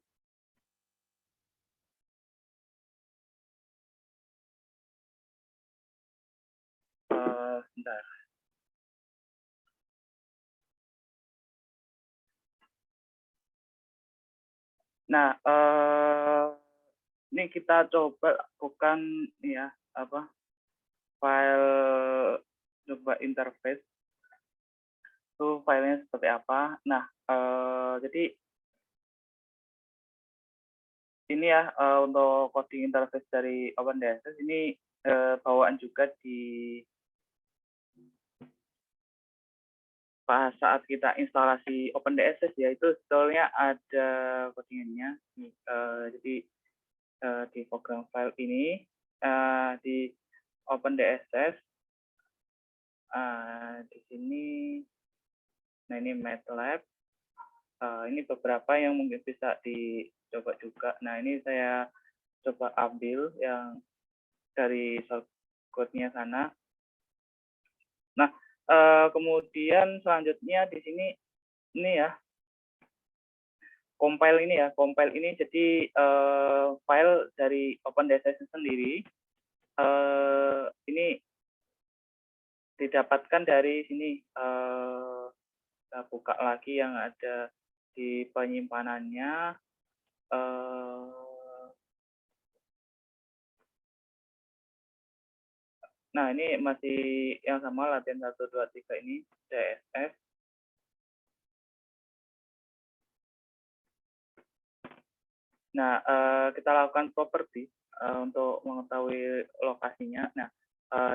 Sebentar. Nah, ini kita coba bukan ya file coba interface itu filenya seperti apa. Nah, jadi ini ya untuk coding interface dari OpenDSS ini bawaan juga di pas saat kita instalasi OpenDSS ya, itu sebetulnya ada codingannya. Jadi di program file ini di OpenDSS di sini ini MATLAB. Ini beberapa yang mungkin bisa dicoba juga. Nah, ini saya coba ambil yang dari source code-nya sana. Nah, kemudian selanjutnya di sini ini ya, compile ini jadi file dari OpenDSS sendiri. Ini didapatkan dari sini. Kita buka lagi yang ada di penyimpanannya. Nah, ini masih yang sama, latihan 1, 2, 3 ini, DSS. Nah, kita lakukan property untuk mengetahui lokasinya. Nah,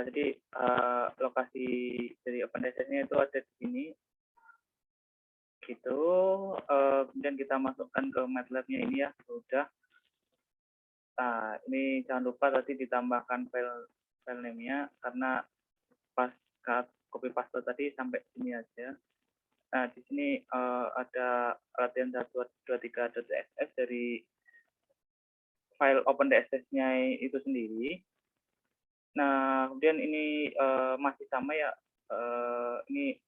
jadi lokasi dari OpenDSS-nya itu ada di sini. Gitu. Kemudian kita masukkan ke MATLAB-nya ini ya, sudah. Nah, ini jangan lupa tadi ditambahkan file name-nya, karena pas copy paste tadi sampai sini aja. Nah, di sini ada latihan 1, 2, 3.ss dari file OpenDSS-nya itu sendiri. Nah, kemudian ini masih sama ya, ini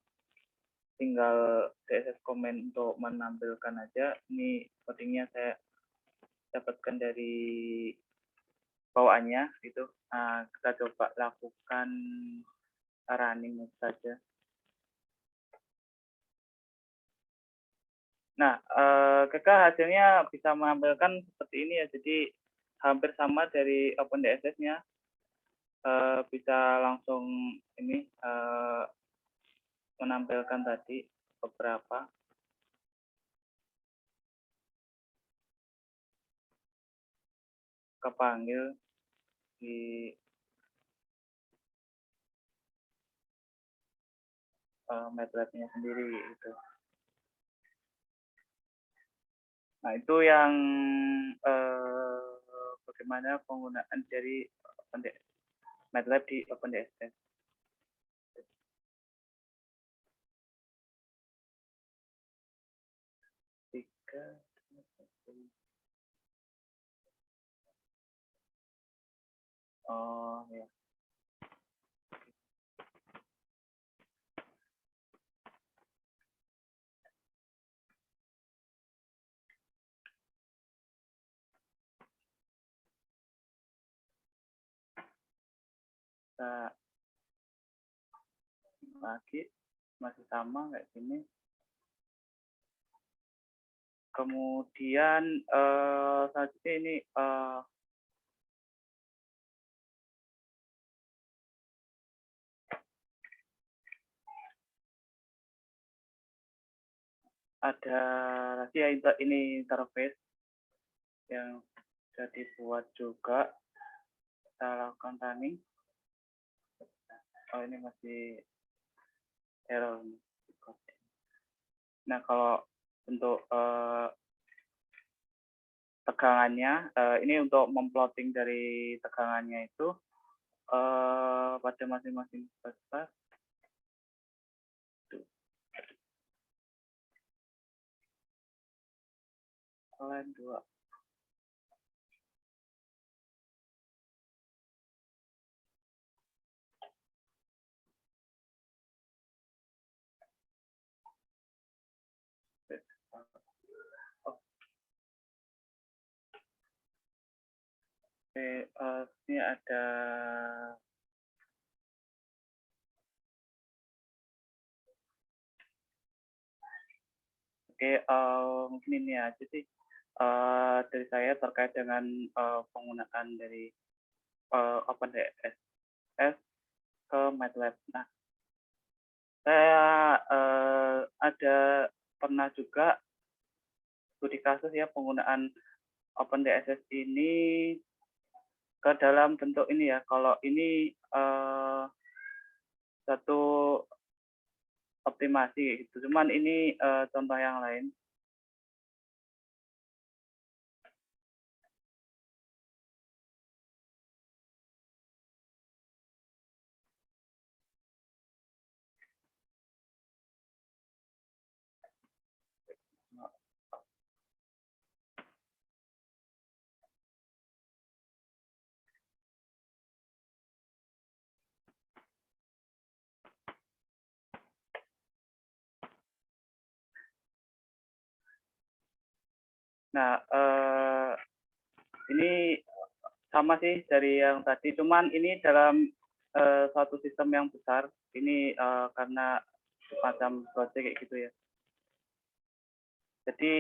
tinggal CSS comment untuk menampilkan aja. Ini codingnya saya dapatkan dari bawaannya gitu. Nah, kita coba lakukan running saja. Nah, hasilnya bisa menampilkan seperti ini ya. Jadi hampir sama dari OpenDSS-nya. Bisa langsung ini menampilkan tadi beberapa. Kepanggil di MATLAB-nya sendiri gitu. Nah, itu yang bagaimana penggunaan dari MATLAB di OpenDSS. Oh ya. Kita lagi masih sama kayak gini. Kemudian selanjutnya ini ada rahasia ini interface yang sudah dibuat juga. Kita lakukan running. Oh, ini masih error. Nah, kalau untuk tegangannya, ini untuk memplotting dari tegangannya itu pada masing-masing fase. Line 2. Oke, ini ada mungkin ini aja sih dari saya terkait dengan penggunaan dari OpenDSS ke MATLAB. Nah, saya ada pernah juga studi kasus ya penggunaan OpenDSS ini ke dalam bentuk ini ya. Kalau ini satu optimasi gitu. Cuman ini contoh yang lain. Nah, ini sama sih dari yang tadi, cuman ini dalam suatu sistem yang besar. Ini karena semacam project kayak gitu ya. Jadi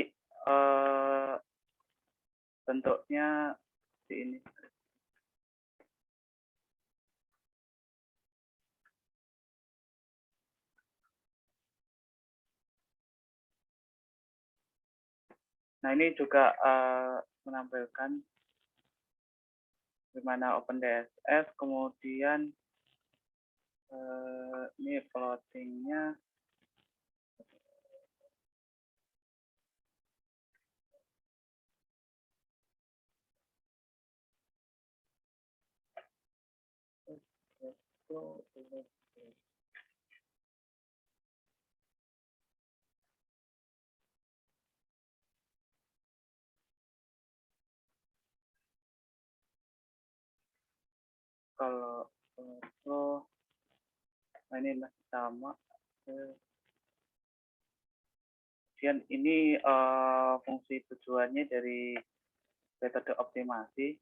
bentuknya di ini. Nah, ini juga menampilkan gimana OpenDSS, kemudian ini plottingnya. Kalau foto, nah ini masih sama. Kemudian ini fungsi tujuannya dari metode optimasi.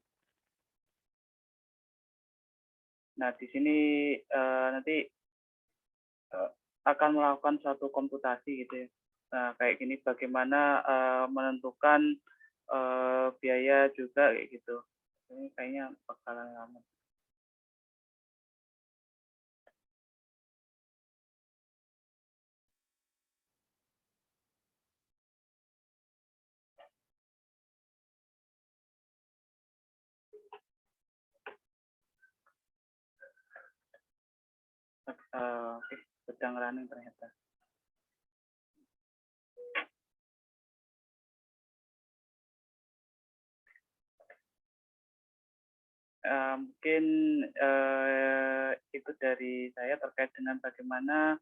Nah, di sini nanti akan melakukan suatu komputasi gitu ya. Nah, kayak gini bagaimana menentukan biaya juga kayak gitu. Ini kayaknya bakalan lama. Oke, sedang running ternyata. Mungkin itu dari saya terkait dengan bagaimana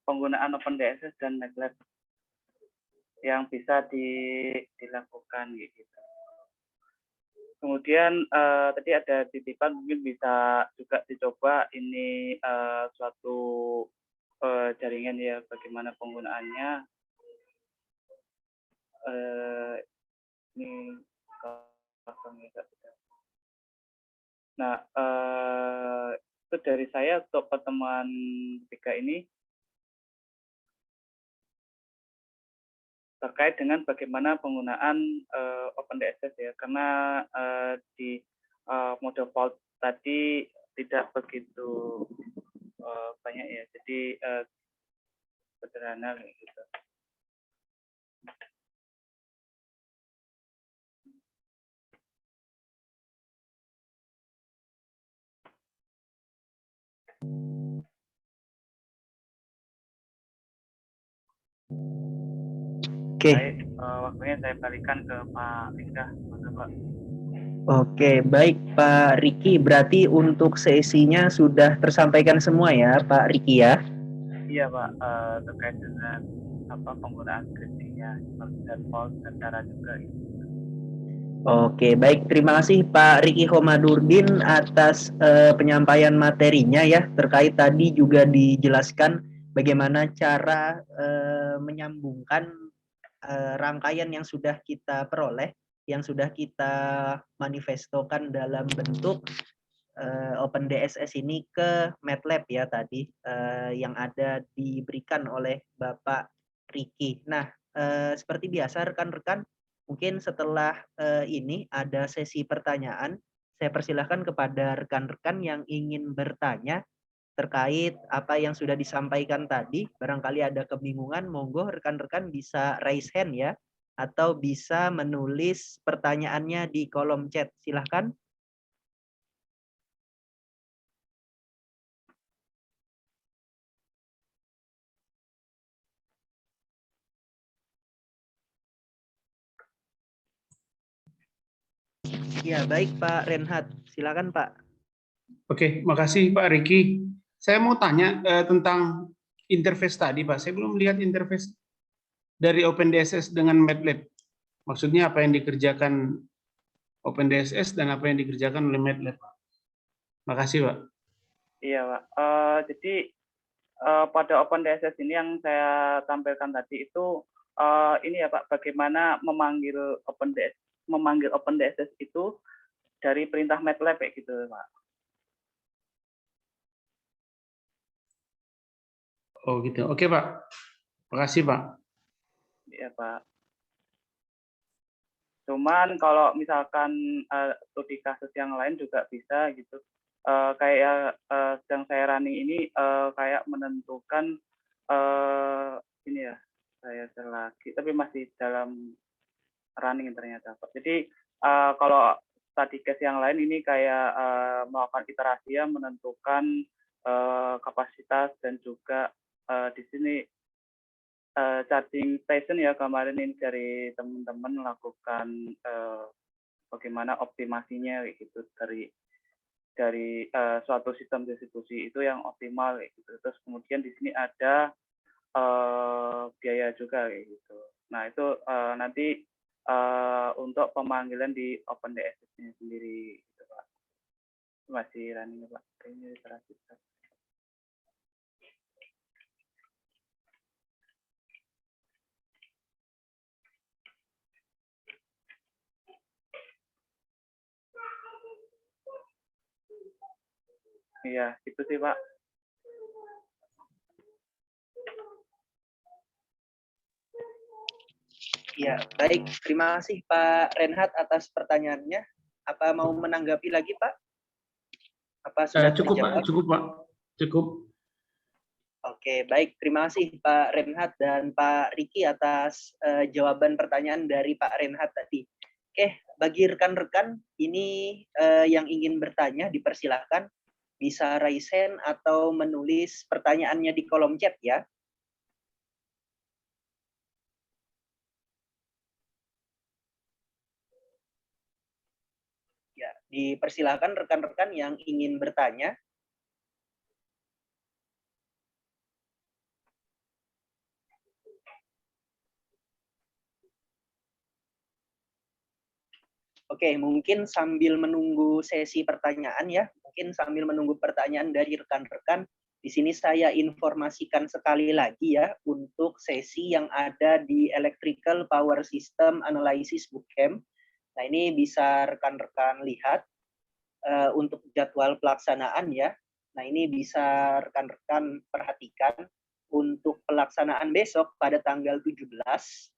penggunaan OpenDSS dan MATLAB yang bisa dilakukan gitu. Kemudian tadi ada titipan, mungkin bisa juga dicoba ini suatu jaringan ya, bagaimana penggunaannya. Ini nah, itu dari saya untuk pertemuan ketiga ini terkait dengan bagaimana penggunaan OpenDSS ya, karena di mode fault tadi tidak begitu banyak ya, jadi sederhana gitu. Oke. Baik, waktunya saya balikan ke Pak Ringga. Oke, baik Pak Riki. Berarti untuk sesinya sudah tersampaikan semua ya, Pak Riki ya? Iya Pak, terkait dengan penggunaan scriptingnya, dan fault dan cara juga. Oke, baik. Terima kasih Pak Riki Khomadurdin atas penyampaian materinya ya. Terkait tadi juga dijelaskan bagaimana cara menyambungkan rangkaian yang sudah kita peroleh, yang sudah kita manifestokan dalam bentuk OpenDSS ini ke MATLAB ya tadi yang ada diberikan oleh Bapak Riki. Nah, seperti biasa rekan-rekan, mungkin setelah ini ada sesi pertanyaan. Saya persilahkan kepada rekan-rekan yang ingin bertanya terkait apa yang sudah disampaikan tadi. Barangkali ada kebingungan, monggo rekan-rekan bisa raise hand ya, atau bisa menulis pertanyaannya di kolom chat. Silahkan. Ya, baik Pak Renhat. Silakan Pak. Oke, makasih Pak Riki. Saya mau tanya tentang interface tadi, Pak. Saya belum lihat interface dari OpenDSS dengan MATLAB. Maksudnya apa yang dikerjakan OpenDSS dan apa yang dikerjakan oleh MATLAB, Pak. Makasih, Pak. Iya, Pak. Jadi pada OpenDSS ini yang saya tampilkan tadi itu ini ya Pak, bagaimana memanggil OpenDSS itu dari perintah MATLAB kayak gitu Pak. Oh gitu. Oke Pak. Makasih Pak. Iya Pak. Cuman kalau misalkan studi kasus yang lain juga bisa gitu. Kayak sedang saya running ini kayak menentukan ini ya, saya share lagi, tapi masih dalam running ternyata Pak. Jadi kalau study case yang lain ini kayak melakukan iterasi ya, menentukan kapasitas dan juga di sini charging station ya, kemarin ini dari teman-teman melakukan bagaimana optimasinya gitu dari suatu sistem distribusi itu yang optimal kayak gitu. Terus kemudian di sini ada biaya juga kayak gitu. Nah itu nanti untuk pemanggilan di OpenDSS-nya sendiri gitu Pak. Masih running Pak. Kayaknya literasi. Iya, itu sih Pak. Ya, baik. Terima kasih Pak Renhat atas pertanyaannya. Apa mau menanggapi lagi Pak? Apa sudah Cukup Pak, terjawab? cukup Pak. Cukup. Oke, baik. Terima kasih Pak Renhat dan Pak Riki atas jawaban pertanyaan dari Pak Renhat tadi. Oke, bagi rekan-rekan ini yang ingin bertanya dipersilahkan bisa raise hand atau menulis pertanyaannya di kolom chat ya. Ya, dipersilahkan rekan-rekan yang ingin bertanya. Oke, mungkin sambil menunggu sesi pertanyaan ya, mungkin sambil menunggu pertanyaan dari rekan-rekan, di sini saya informasikan sekali lagi ya untuk sesi yang ada di Electrical Power System Analysis Bootcamp. Nah, ini bisa rekan-rekan lihat untuk jadwal pelaksanaan ya. Nah, ini bisa rekan-rekan perhatikan. Untuk pelaksanaan besok pada tanggal 17,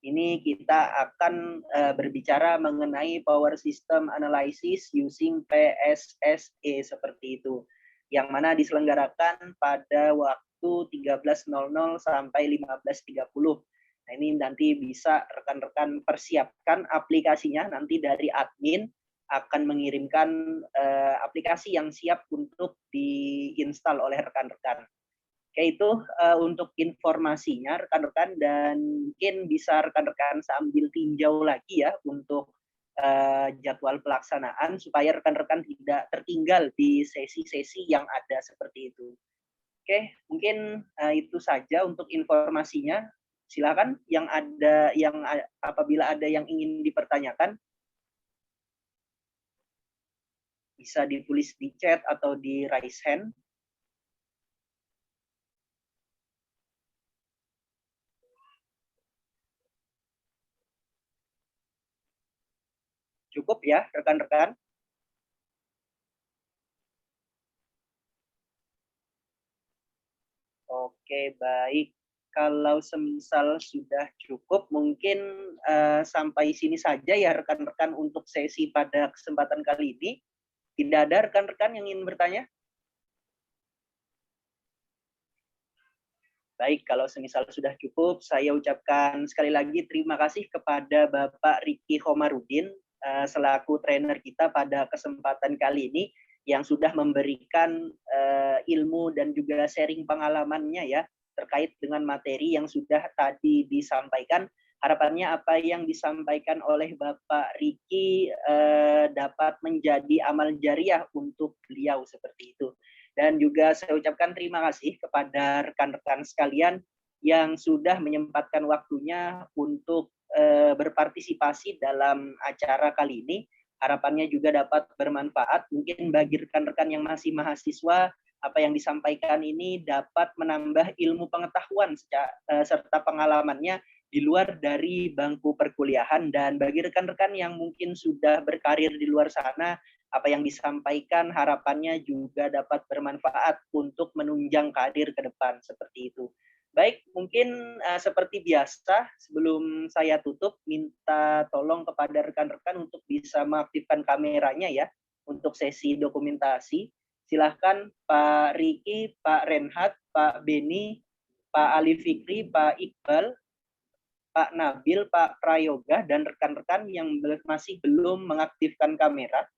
ini kita akan berbicara mengenai Power System Analysis using PSSE seperti itu. Yang mana diselenggarakan pada waktu 13.00 sampai 15.30. Nah, ini nanti bisa rekan-rekan persiapkan aplikasinya nanti dari admin akan mengirimkan aplikasi yang siap untuk diinstal oleh rekan-rekan. Oke, itu untuk informasinya rekan-rekan, dan mungkin bisa rekan-rekan sambil tinjau lagi ya untuk jadwal pelaksanaan supaya rekan-rekan tidak tertinggal di sesi-sesi yang ada seperti itu. Oke, mungkin itu saja untuk informasinya. Silakan yang apabila ada yang ingin dipertanyakan bisa ditulis di chat atau di raise hand. Cukup ya, rekan-rekan? Oke, baik. Kalau semisal sudah cukup, mungkin sampai sini saja ya rekan-rekan untuk sesi pada kesempatan kali ini. Tidak ada rekan-rekan yang ingin bertanya? Baik, kalau semisal sudah cukup, saya ucapkan sekali lagi terima kasih kepada Bapak Riki Khomarudin selaku trainer kita pada kesempatan kali ini yang sudah memberikan ilmu dan juga sharing pengalamannya ya terkait dengan materi yang sudah tadi disampaikan. Harapannya apa yang disampaikan oleh Bapak Riki dapat menjadi amal jariah untuk beliau seperti itu. Dan juga saya ucapkan terima kasih kepada rekan-rekan sekalian yang sudah menyempatkan waktunya untuk berpartisipasi dalam acara kali ini. Harapannya juga dapat bermanfaat. Mungkin bagi rekan-rekan yang masih mahasiswa, apa yang disampaikan ini dapat menambah ilmu pengetahuan serta pengalamannya di luar dari bangku perkuliahan. Dan bagi rekan-rekan yang mungkin sudah berkarir di luar sana, apa yang disampaikan harapannya juga dapat bermanfaat untuk menunjang karir ke depan, seperti itu. Baik, mungkin seperti biasa sebelum saya tutup, minta tolong kepada rekan-rekan untuk bisa mengaktifkan kameranya ya untuk sesi dokumentasi. Silahkan Pak Riki, Pak Renhat, Pak Beni, Pak Ali Fikri, Pak Iqbal, Pak Nabil, Pak Prayoga, dan rekan-rekan yang masih belum mengaktifkan kamera.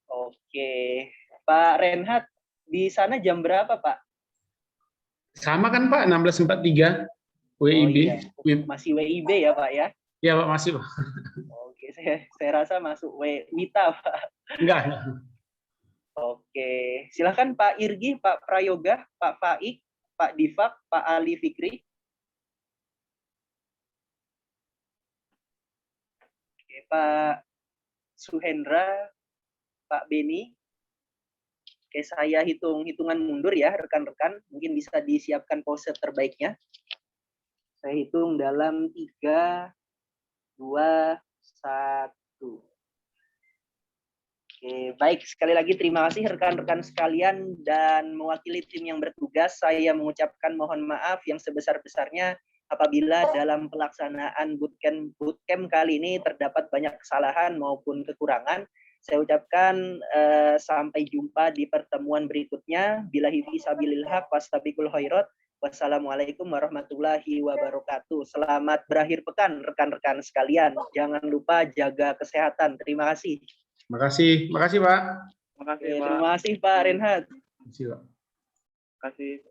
Oke, Pak Renhat, di sana jam berapa Pak? Sama kan Pak, 16.43 WIB. Oh iya, masih WIB ya Pak ya? Ya Pak, masih Pak. Oke, saya rasa masuk WITA Pak. Enggak. Oke, silakan Pak Irgi, Pak Prayoga, Pak Faik, Pak Divak, Pak Ali Fikri. Oke, Pak Suhendra, Pak Beni. Oke, saya hitungan mundur ya rekan-rekan, mungkin bisa disiapkan pose terbaiknya. Saya hitung dalam 3, 2, 1. Oke, baik, sekali lagi terima kasih rekan-rekan sekalian, dan mewakili tim yang bertugas saya mengucapkan mohon maaf yang sebesar-besarnya apabila dalam pelaksanaan bootcamp kali ini terdapat banyak kesalahan maupun kekurangan. Saya ucapkan sampai jumpa di pertemuan berikutnya. Billahi fisabilil haq wastabiqul khairat. Wassalamualaikum warahmatullahi wabarakatuh. Selamat berakhir pekan rekan-rekan sekalian. Jangan lupa jaga kesehatan. Terima kasih. Terima kasih Pak. Terima kasih, Pak. Terima kasih Pak Renhat. Terima kasih Pak. Terima kasih.